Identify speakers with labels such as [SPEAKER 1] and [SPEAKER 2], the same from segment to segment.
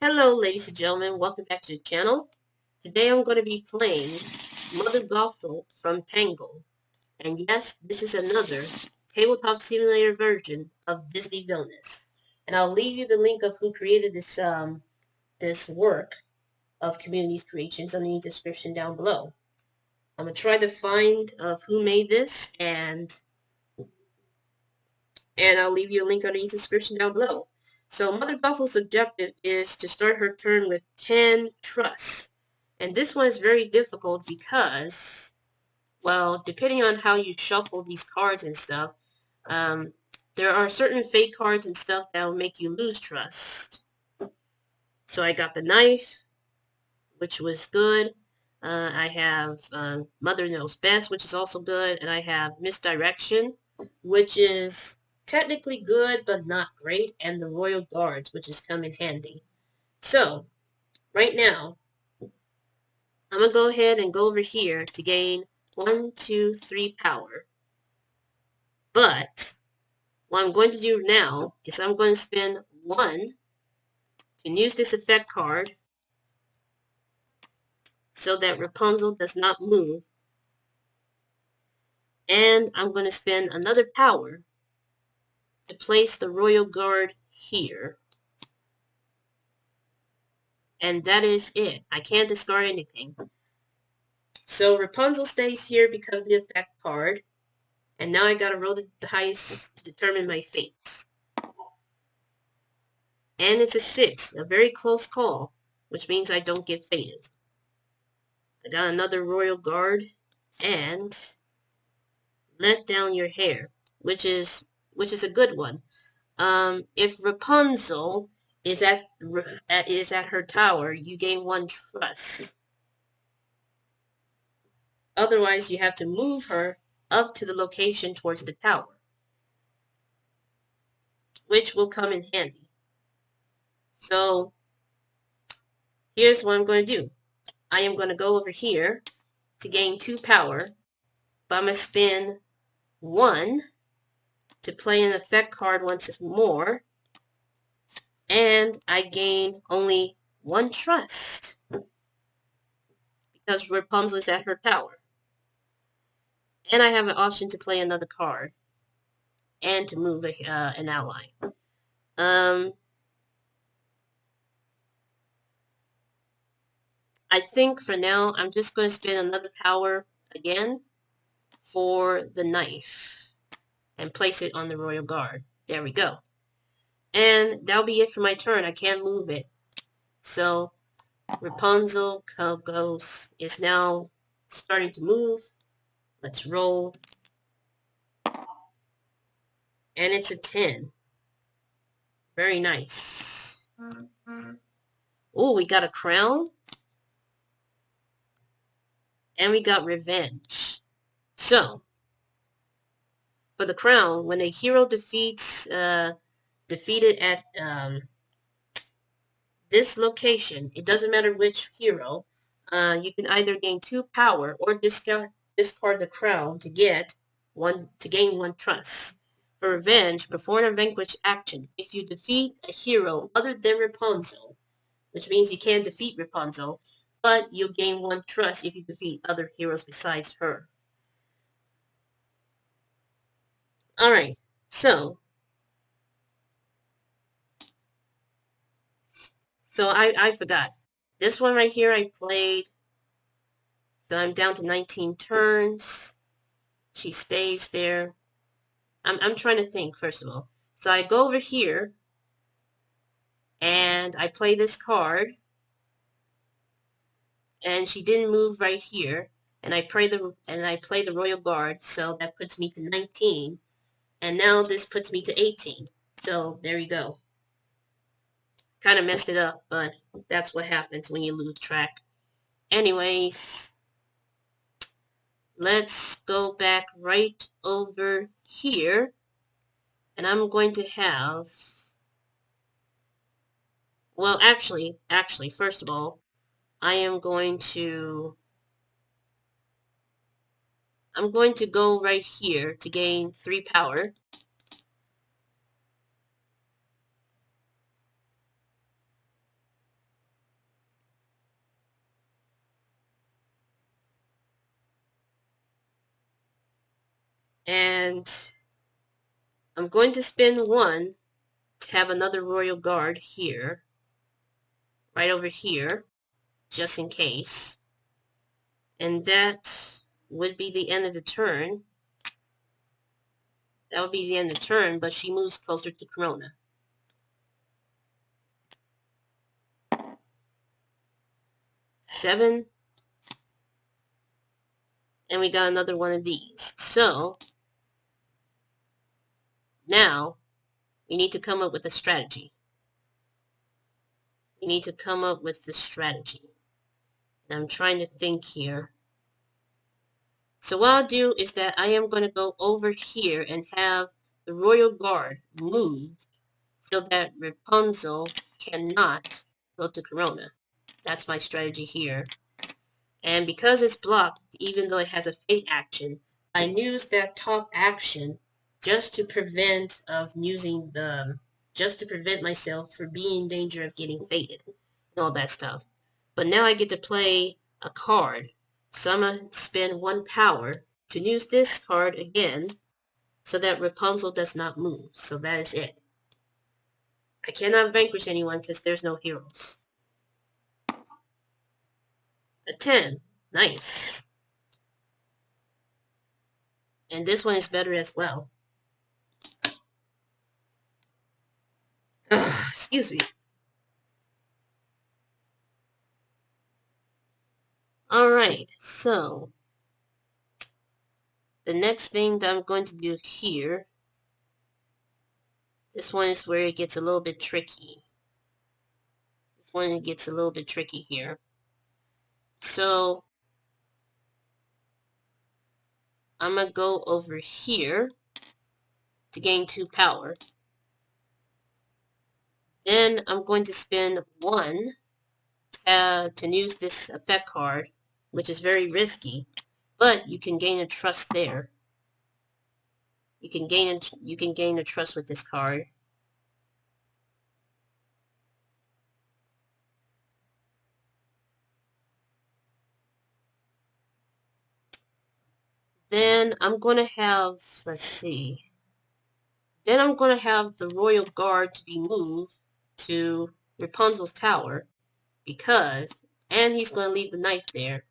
[SPEAKER 1] Hello, ladies and gentlemen. Welcome back to the channel. Today I'm going to be playing Mother Gothel from Tango. And yes, this is another tabletop simulator version of Disney Villainous. And I'll leave you the link of who created this work of Community's Creations underneath the description down below. I'm going to try to find who made this, and I'll leave you a link underneath the description down below. So Mother Gothel's objective is to start her turn with 10 trusts. And this one is very difficult because, well, depending on how you shuffle these cards and stuff, there are certain fake cards and stuff that will make you lose trust. So I got the knife, which was good. I have Mother Knows Best, which is also good. And I have Misdirection, which is technically good, but not great. And the Royal Guards, which has come in handy. So, right now, I'm going to go ahead and go over here to gain 1, 2, 3 power. But what I'm going to do now is I'm going to spend 1 to use this effect card so that Rapunzel does not move. And I'm going to spend another power to place the Royal Guard here. And that is it. I can't discard anything. So Rapunzel stays here because of the effect card. And now I gotta roll the dice to determine my fate. And it's a 6, a very close call, which means I don't get fated. I got another Royal Guard, and let down your hair, which is a good one. If Rapunzel is at her tower, you gain 1 trust. Otherwise, you have to move her up to the location towards the tower, which will come in handy. So, here's what I'm going to do. I am going to go over here to gain 2 power, but I'm going to spend 1 to play an effect card once more, and I gain only 1 trust because Rapunzel is at her tower. And I have an option to play another card and to move an ally. I think for now I'm just going to spend another power again for the knife and place it on the Royal Guard. There we go. And that'll be it for my turn. I can't move it. So Rapunzel is now starting to move. Let's roll. And it's a 10. Very nice. Oh, we got a crown. And we got revenge. So, for the crown, when a hero defeated at this location, it doesn't matter which hero, you can either gain 2 power or discard the crown to gain 1 trust. For revenge, perform a vanquish action. If you defeat a hero other than Rapunzel, which means you can defeat Rapunzel, but you'll gain 1 trust if you defeat other heroes besides her. Alright, so I forgot. This one right here I played. So I'm down to 19 turns. She stays there. I'm trying to think, first of all. So I go over here, and I play this card, and she didn't move right here, and I play the Royal Guard, so that puts me to 19, and now this puts me to 18. So there you go. Kind of messed it up, but that's what happens when you lose track. Anyways, let's go back right over here. And I'm going to have... Well, actually, first of all, I'm going to go right here to gain 3 power. And I'm going to spend 1 to have another royal guard here, right over here, just in case. And that would be the end of the turn. That would be the end of the turn, but she moves closer to Corona. Seven. And we got another one of these. So, now, we need to come up with a strategy. We need to come up with the strategy. And I'm trying to think here. So what I'll do is that I am going to go over here and have the Royal Guard move so that Rapunzel cannot go to Corona. That's my strategy here. And because it's blocked, even though it has a fate action, I use that top action just to prevent myself from being in danger of getting fated and all that stuff. But now I get to play a card. So I'm going to spend 1 power to use this card again so that Rapunzel does not move. So that is it. I cannot vanquish anyone because there's no heroes. A 10. Nice. And this one is better as well. Excuse me. Alright, so the next thing that I'm going to do here, this one is where it gets a little bit tricky. This one gets a little bit tricky here. So I'm going to go over here to gain 2 power. Then I'm going to spend 1 to use this effect card, which is very risky, but you can gain a trust there. You can gain a trust with this card. Then I'm going to have, let's see. Then I'm going to have the Royal Guard to be moved to Rapunzel's tower because, and he's going to leave the knife there.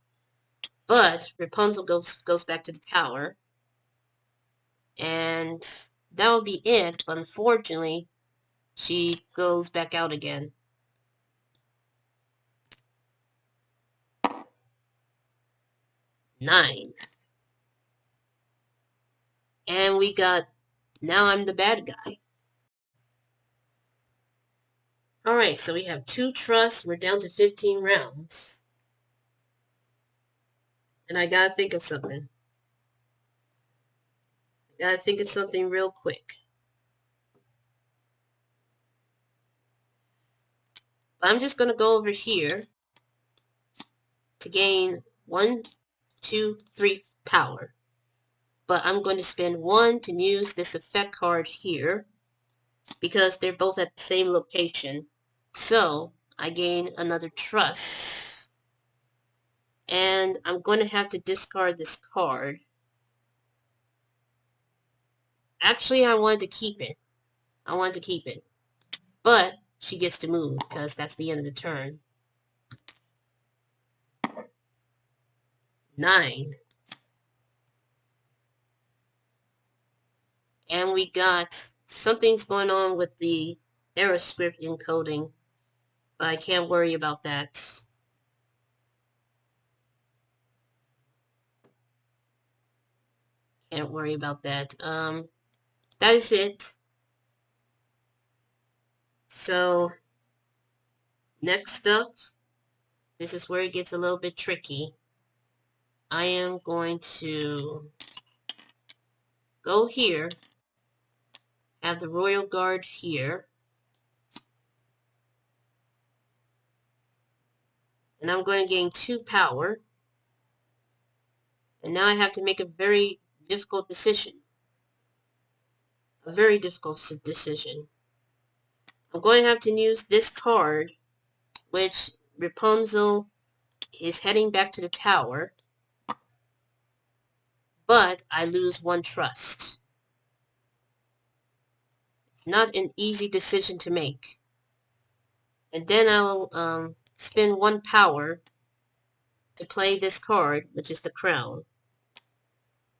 [SPEAKER 1] But Rapunzel goes back to the tower. And that will be it. But unfortunately, she goes back out again. Nine. And we got, now I'm the bad guy. Alright, so we have 2 trusts. We're down to 15 rounds. And I gotta think of something. I gotta think of something real quick. But I'm just gonna go over here to gain 1, 2, 3 power. But I'm going to spend 1 to use this effect card here because they're both at the same location. So I gain another trust. And I'm going to have to discard this card. Actually, I wanted to keep it. But she gets to move because that's the end of the turn. 9. And we got something's going on with the error script encoding. But I can't worry about that. Can't worry about that. That is it. So, next up, this is where it gets a little bit tricky. I am going to go here, have the Royal Guard here, and I'm going to gain 2 power. And now I have to make a very difficult decision. A very difficult decision. I'm going to have to use this card, which Rapunzel is heading back to the tower. but I lose 1 trust. It's not an easy decision to make. And then I'll spend 1 power to play this card, which is the crown.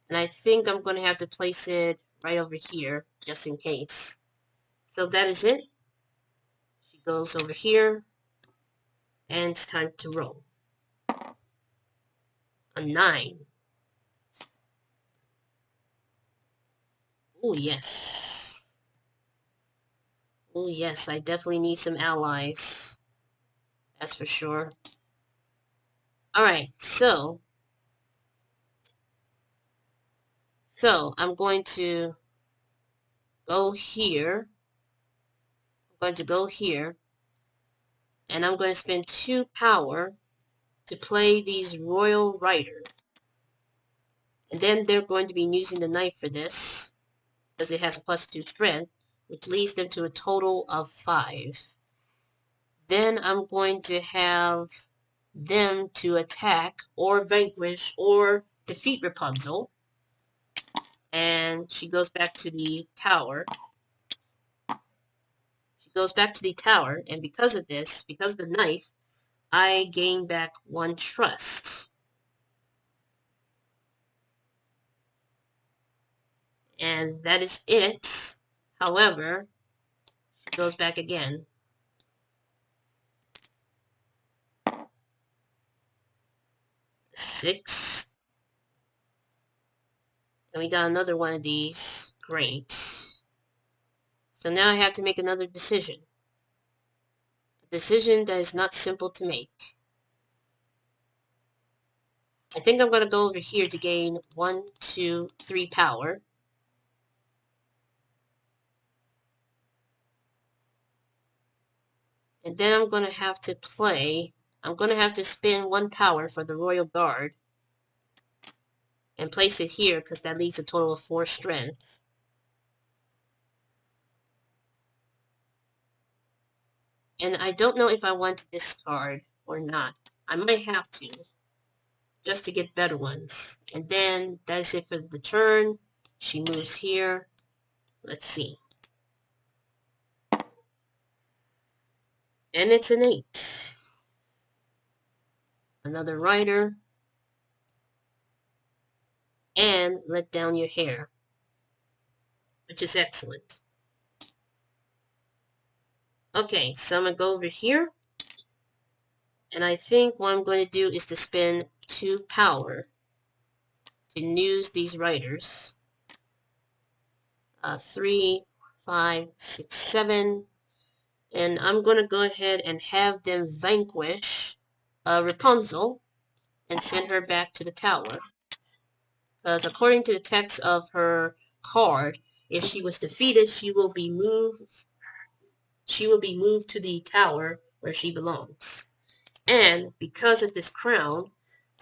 [SPEAKER 1] And I think I'm going to have to place it right over here, just in case. So that is it. She goes over here, and it's time to roll. A 9. Oh, yes. Oh, yes, I definitely need some allies. That's for sure. Alright, so I'm going to go here. I'm going to go here. And I'm going to spend 2 power to play these Royal Rider. And then they're going to be using the knife for this, because it has +2 strength, which leads them to a total of 5. Then I'm going to have them to attack or vanquish or defeat Rapunzel. And she goes back to the tower. She goes back to the tower, and because of this, because of the knife, I gain back 1 trust. And that is it. However, she goes back again. 6. And we got another one of these. Great. So now I have to make another decision. A decision that is not simple to make. I think I'm going to go over here to gain 1, 2, 3 power. And then I'm going to have to spend 1 power for the Royal Guard. And place it here, because that leaves a total of 4 strength. And I don't know if I want to discard or not. I might have to, just to get better ones. And then that's it for the turn. She moves here. Let's see. And it's an 8. Another rider. And let down your hair, which is excellent. Okay, so I'm going to go over here. And I think what I'm going to do is to spend 2 power to use these riders. 3, 5, 6, 7. And I'm going to go ahead and have them vanquish Rapunzel and send her back to the tower. Because according to the text of her card, if she was defeated, she will be moved to the tower where she belongs. And because of this crown,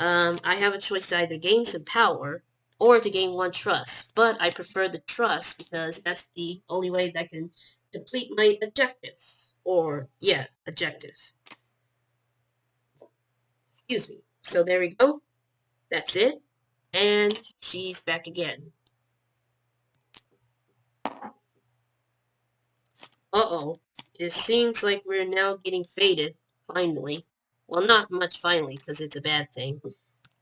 [SPEAKER 1] I have a choice to either gain some power or to gain 1 trust. But I prefer the trust because that's the only way that I can complete my objective. Objective. Excuse me. So there we go. That's it. And she's back again. Uh-oh. It seems like we're now getting faded, finally. Well, not much finally, because it's a bad thing.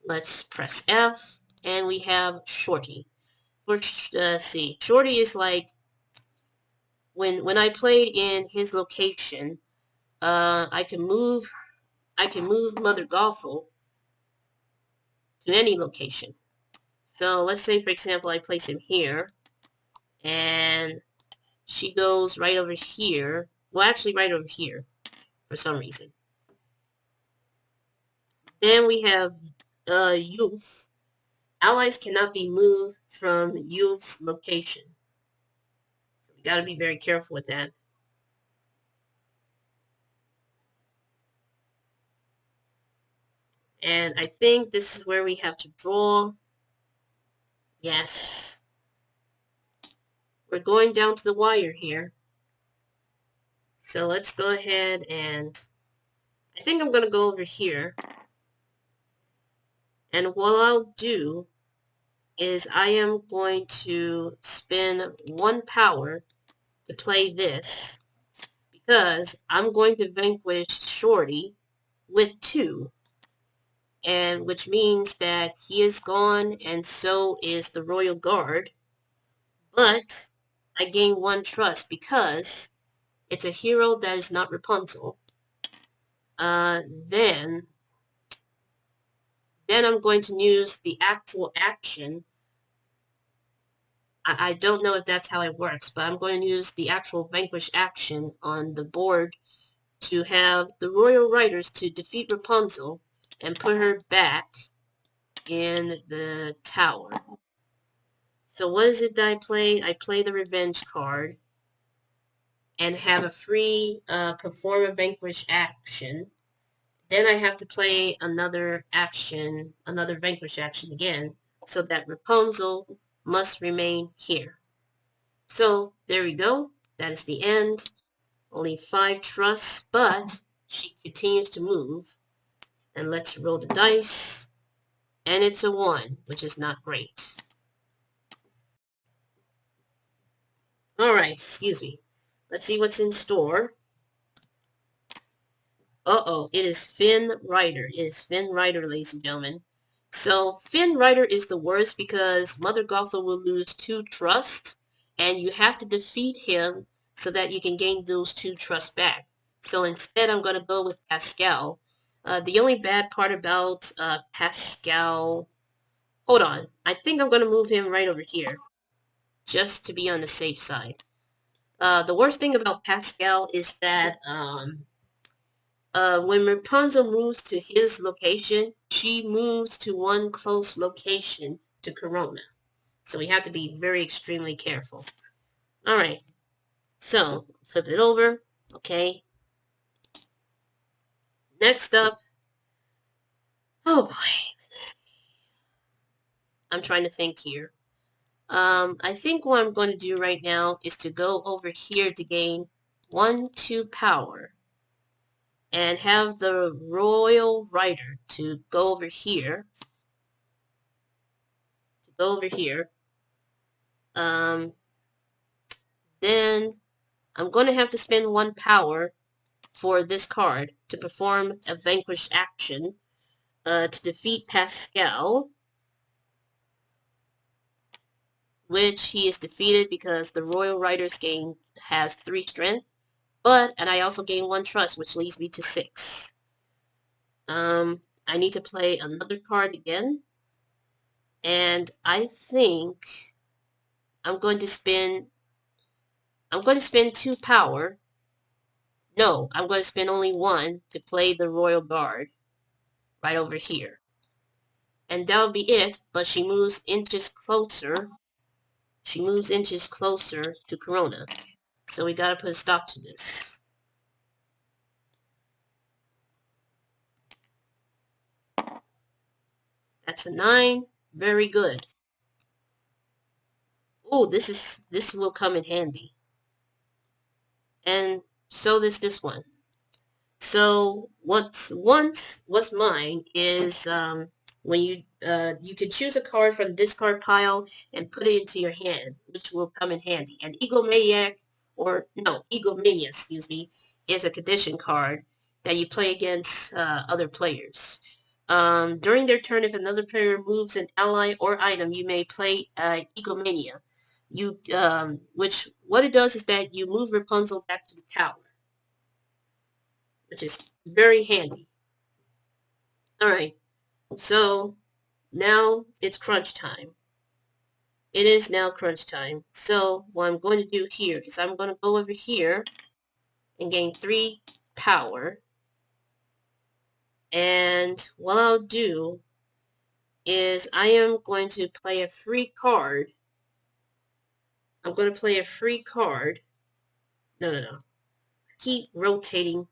[SPEAKER 1] Let's press F, and we have Shorty. Let's see. Shorty is like, when I played in his location, I can move Mother Gothel to any location. So let's say, for example, I place him here, and she goes right over here. Well, actually right over here, for some reason. Then we have youth. Allies cannot be moved from youth's location. So we gotta be very careful with that. And I think this is where we have to draw. Yes. We're going down to the wire here. So let's go ahead and I think I'm going to go over here. And what I'll do is I am going to spend 1 power to play this because I'm going to vanquish Shorty with 2, and which means that he is gone and so is the Royal Guard, but I gain 1 trust because it's a hero that is not Rapunzel. Then I'm going to use the actual action. I don't know if that's how it works, but I'm going to use the actual vanquish action on the board to have the Royal Riders to defeat Rapunzel and put her back in the tower. So what is it that I play? I play the Revenge card and have a free perform a vanquish action. Then I have to play another action, another vanquish action again, so that Rapunzel must remain here. So there we go. That is the end. Only 5 trusts, but she continues to move. And let's roll the dice. And it's a 1, which is not great. Alright, excuse me. Let's see what's in store. Uh-oh, it is Finn Rider. It is Finn Rider, ladies and gentlemen. So, Finn Rider is the worst because Mother Gothel will lose 2 trust, and you have to defeat him so that you can gain those 2 trusts back. So instead, I'm going to go with Pascal. The only bad part about Pascal... Hold on. I think I'm going to move him right over here, just to be on the safe side. The worst thing about Pascal is that... when Rapunzel moves to his location, she moves to one close location to Corona. So we have to be very extremely careful. Alright, so flip it over. Okay. Next up. Oh boy. I'm trying to think here. I think what I'm going to do right now is to go over here to gain 1-2 power. And have the Royal Rider to go over here. Then I'm going to have to spend 1 power for this card to perform a vanquish action to defeat Pascal, which he is defeated because the Royal Riders has 3 strength, and I also gain 1 trust, which leads me to 6. I need to play another card again, and I think I'm going to spend 2 power. No, I'm going to spend only 1 to play the Royal Guard right over here. And that'll be it, but she moves inches closer. She moves inches closer to Corona. So we gotta put a stop to this. That's a 9. Very good. Oh, this will come in handy. And so does this one. So what's mine is when you can choose a card from the discard pile and put it into your hand, which will come in handy. And Egomaniac, Egomania, excuse me, is a condition card that you play against other players. During their turn, if another player moves an ally or item, you may play Egomania. Which what it does is that you move Rapunzel back to the tower, which is very handy. Alright, so now it's crunch time. It is now crunch time. So what I'm going to do here is I'm going to go over here and gain 3 power. And what I'll do is I am going to play a free card. I'm going to play a free card. No. Keep rotating.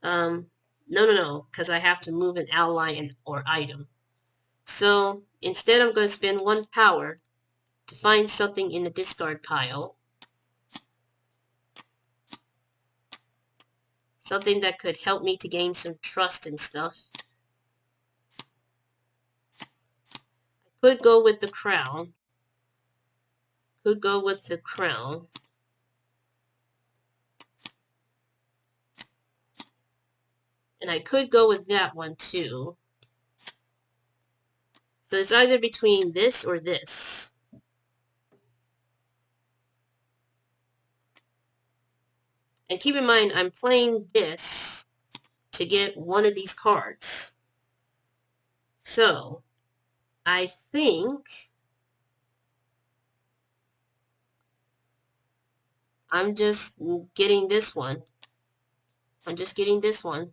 [SPEAKER 1] No, because I have to move an ally or item. So instead I'm going to spend 1 power to find something in the discard pile. Something that could help me to gain some trust and stuff. I Could go with the crown. Could go with the crown. And I could go with that one too. So it's either between this or this. And keep in mind, I'm playing this to get one of these cards. So, I think I'm just getting this one. I'm just getting this one.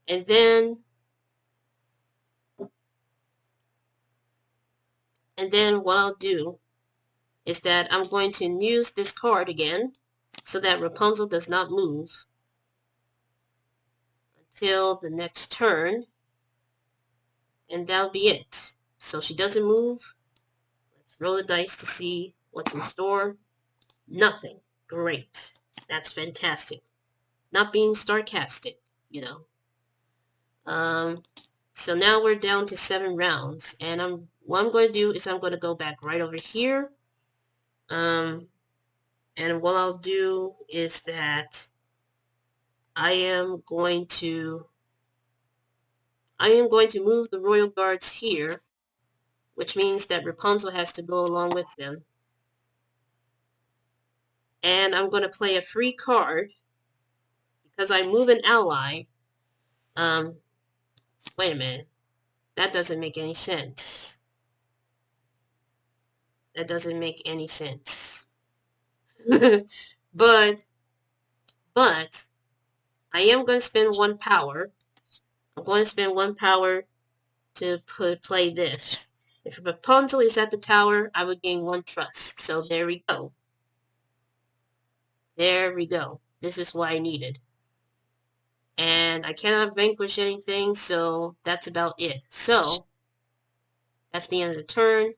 [SPEAKER 1] And then what I'll do is that I'm going to use this card again so that Rapunzel does not move until the next turn. And that'll be it. So she doesn't move. Let's roll the dice to see what's in store. Nothing. Great. That's fantastic. Not being sarcastic, you know. So now we're down to 7 rounds, and what I'm going to do is I'm going to go back right over here. And what I'll do is that I am going to move the Royal Guards here, which means that Rapunzel has to go along with them. And I'm going to play a free card because I move an ally. Wait a minute. That doesn't make any sense. That doesn't make any sense. but I am going to spend 1 power. I'm going to spend 1 power to play this. If Rapunzel is at the tower, I would gain 1 trust. So there we go. There we go. This is what I needed. And I cannot vanquish anything, so that's about it. So, that's the end of the turn.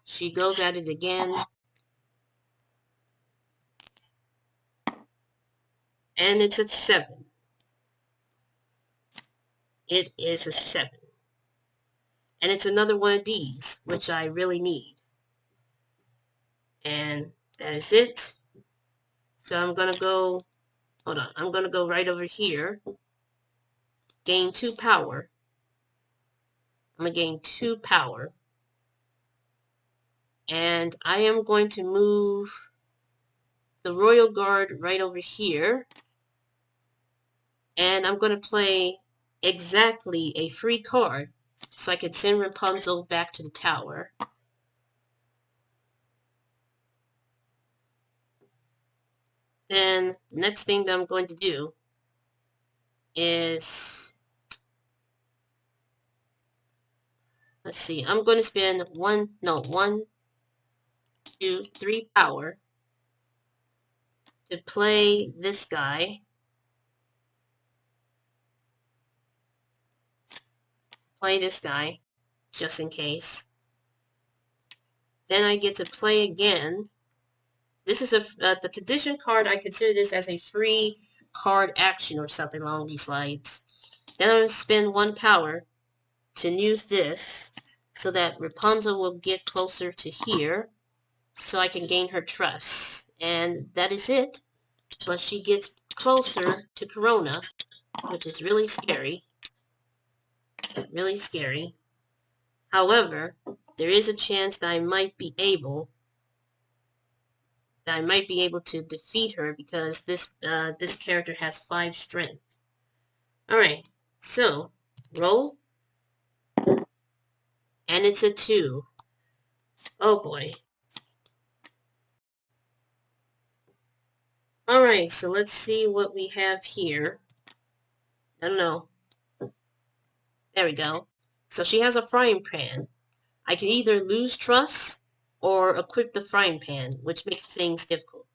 [SPEAKER 1] She goes at it again. And it's at 7. It is a 7. And it's another one of these, which I really need. And that is it. So I'm going to go, hold on, I'm going to go right over here. Gain 2 power. I'm going to gain 2 power. And I am going to move the Royal Guard right over here. And I'm going to play exactly a free card so I can send Rapunzel back to the tower. Then the next thing that I'm going to do is, let's see, I'm going to spend 1, 2, 3 power to play this guy. Play this guy, just in case. Then I get to play again. This is the condition card. I consider this as a free card action or something along these lines. Then I'm going to spend 1 power to use this so that Rapunzel will get closer to here so I can gain her trust. And that is it. But she gets closer to Corona, which is really scary. Really scary. However, there is a chance that I might be able to defeat her because this character has 5 strength. Alright, so roll. And it's a 2. Oh boy. Alright, so let's see what we have here. I don't know. There we go. So she has a frying pan. I can either lose trust or equip the frying pan, which makes things difficult.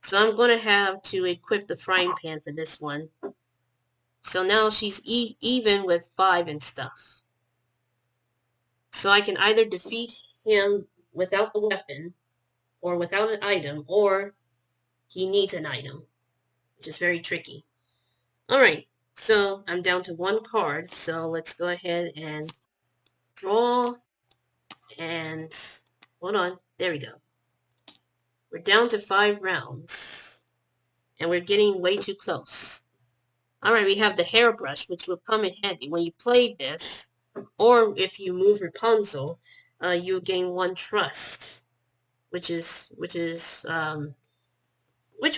[SPEAKER 1] So I'm going to have to equip the frying pan for this one. So now she's even with 5 and stuff. So I can either defeat him without the weapon, or without an item, or he needs an item, which is very tricky. Alright, so I'm down to 1 card, so let's go ahead and draw, and hold on, there we go. We're down to 5 rounds, and we're getting way too close. Alright, we have the hairbrush, which will come in handy. When you play this, or if you move Rapunzel, you gain 1 trust, which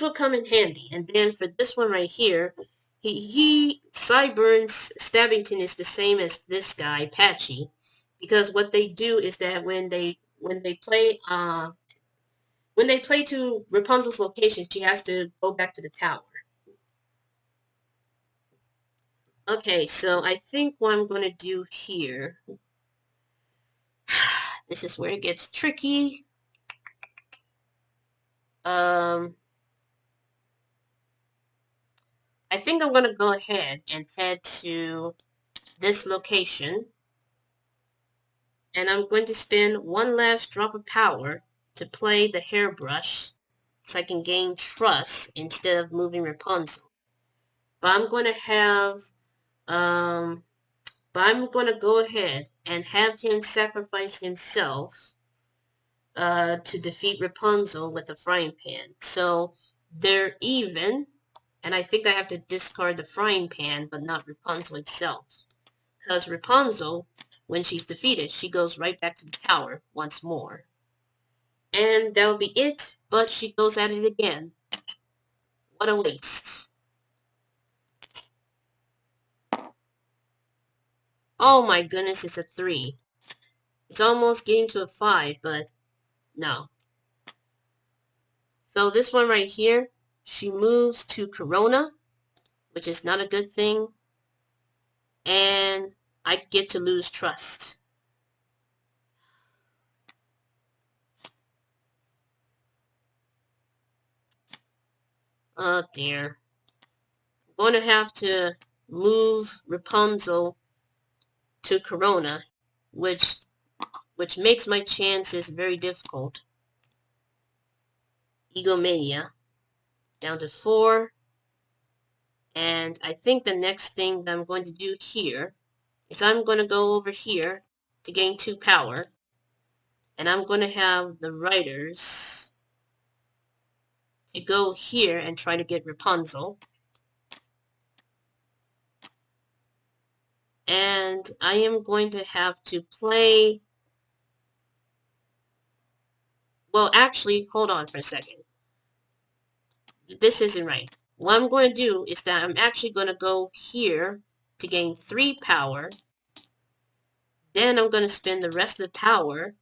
[SPEAKER 1] will come in handy. And then for this one right here, Sideburns Stabbington is the same as this guy, Patchy, because what they do is that when they play to Rapunzel's location, she has to go back to the tower. Okay, so I think what I'm going to do here, this is where it gets tricky. I think I'm going to go ahead and head to this location. And I'm going to spend 1 last drop of power to play the hairbrush so I can gain trust instead of moving Rapunzel. But I'm going to go ahead and have him sacrifice himself to defeat Rapunzel with a frying pan. So they're even, and I think I have to discard the frying pan, but not Rapunzel itself. Because Rapunzel, when she's defeated, she goes right back to the tower once more. And that'll be it, but she goes at it again. What a waste. Oh my goodness, it's a 3. It's almost getting to a 5, but no. So this one right here, she moves to Corona, which is not a good thing. And I get to lose trust. Oh dear. I'm going to have to move Rapunzel to Corona, which makes my chances very difficult. Egomania. Down to 4. And I think the next thing that I'm going to do here is I'm going to go over here to gain 2 power. And I'm going to have the writers to go here and try to get Rapunzel. And I am going to have to play... Well, actually, hold on for a second. This isn't right. What I'm going to do is that I'm actually going to go here to gain 3 power. Then I'm going to spend the rest of the power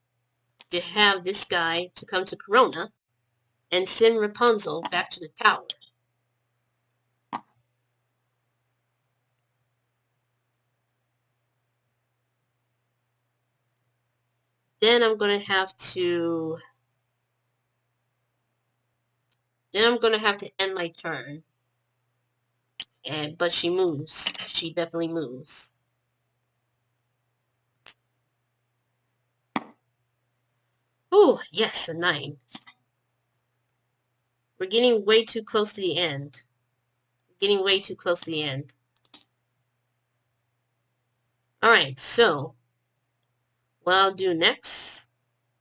[SPEAKER 1] to have this guy to come to Corona and send Rapunzel back to the tower. Then I'm going to have to end my turn. But she moves. She definitely moves. Oh, yes, a 9. We're getting way too close to the end. Getting way too close to the end. Alright, so what I'll do next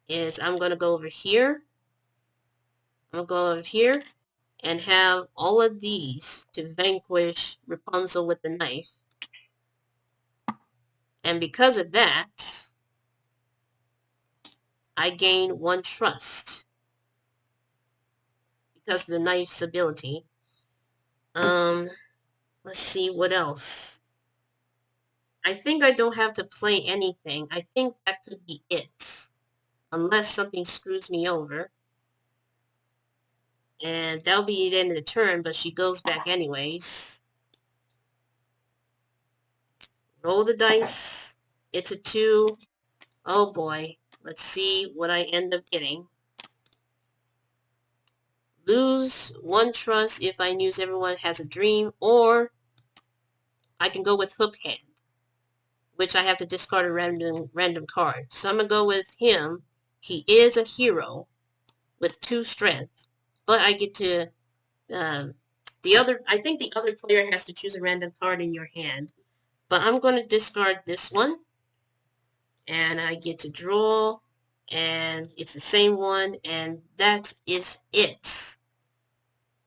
[SPEAKER 1] is I'm going to go over here. I'm going to go over here and have all of these to vanquish Rapunzel with the knife. And because of that, I gain 1 trust. Because of the knife's ability. Let's see what else. I think I don't have to play anything. I think that could be it. Unless something screws me over. And that'll be the end of the turn, but she goes back anyways. Roll the dice. It's a 2. Oh boy. Let's see what I end up getting. Lose 1 trust if I use Everyone Has a Dream, or I can go with Hook Hand, which I have to discard a random card. So I'm going to go with him. He is a hero with 2 strength, but I get to... I think the other player has to choose a random card in your hand. But I'm going to discard this one. and I get to draw, and it's the same one, and that is it.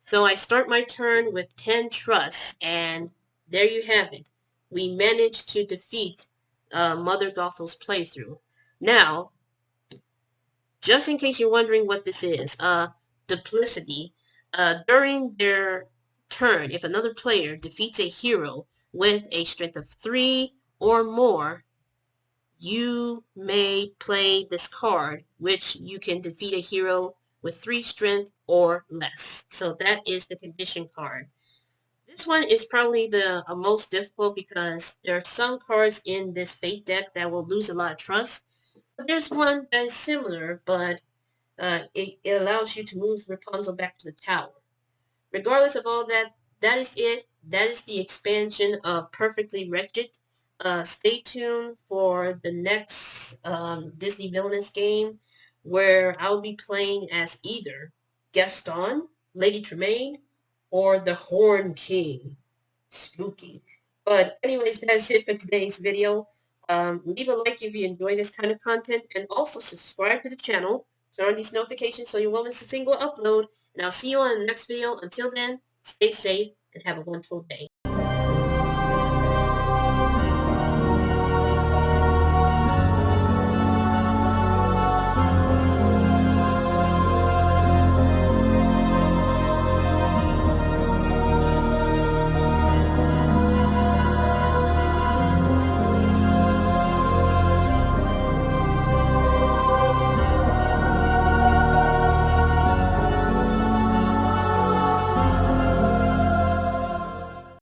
[SPEAKER 1] So I start my turn with 10 trusts, and there you have it. We managed to defeat Mother Gothel's playthrough. Now, just in case you're wondering what this is, duplicity. During their turn, if another player defeats a hero with a strength of 3 or more, you may play this card, which you can defeat a hero with 3 strength or less. So that is the condition card. This one is probably the most difficult because there are some cards in this Fate deck that will lose a lot of trust. But there's one that is similar, but it allows you to move Rapunzel back to the tower. Regardless of all that, that is it. That is the expansion of Perfectly Wretched. Stay tuned for the next Disney Villainous game, where I'll be playing as either Gaston, Lady Tremaine, or the Horn King. Spooky. But anyways, that's it for today's video. Leave a like if you enjoy this kind of content, and also subscribe to the channel. Turn on these notifications so you won't miss a single upload. And I'll see you on the next video. Until then, stay safe and have a wonderful day.